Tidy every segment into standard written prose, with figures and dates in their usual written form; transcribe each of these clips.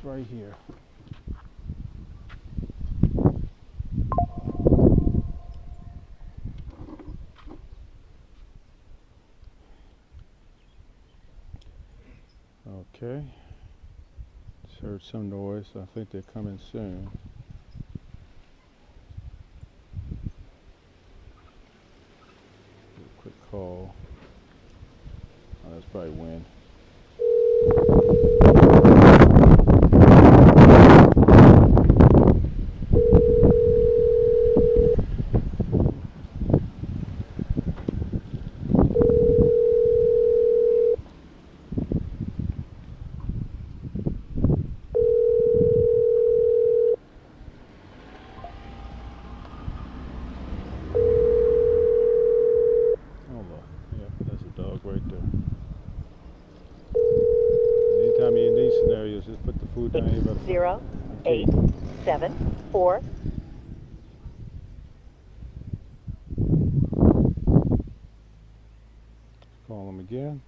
right here. Okay. Just heard some noise. I think they're coming soon. Quick call. Oh, that's probably wind. Anytime you're in these scenarios, just put the food down here. 0874. Call them again.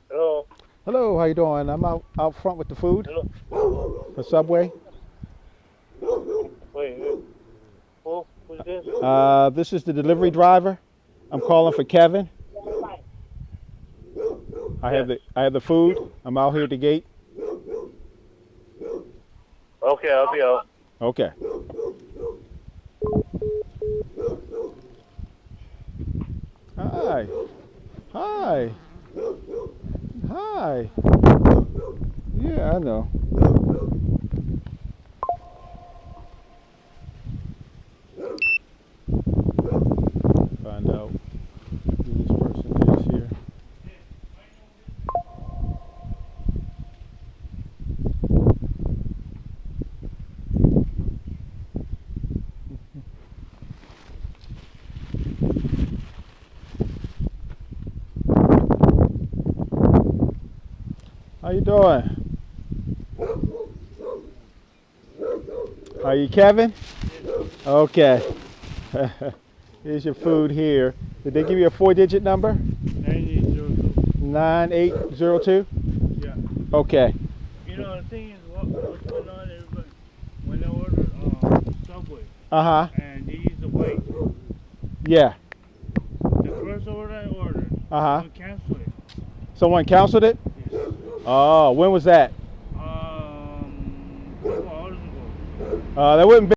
Hello. Hello, how you doing? I'm out front with the food. Hello. For Subway. Wait, who's this? This is the delivery driver. I'm calling for Kevin. I have the food. I'm out here at the gate. Okay, I'll be out. Okay. Hi. Hi. Hi. Yeah, I know. Find out who this person is here. How you doing? Are you Kevin? Okay. Here's your food here. Did they give you a 4-digit number? 9802. 9802? Yeah. Okay. You know, the thing is, what's going on is when they order Subway and they use the white, Yeah. the first order I ordered, someone canceled it. Someone canceled it? Yes. Oh, when was that? A couple hours ago. That wouldn't be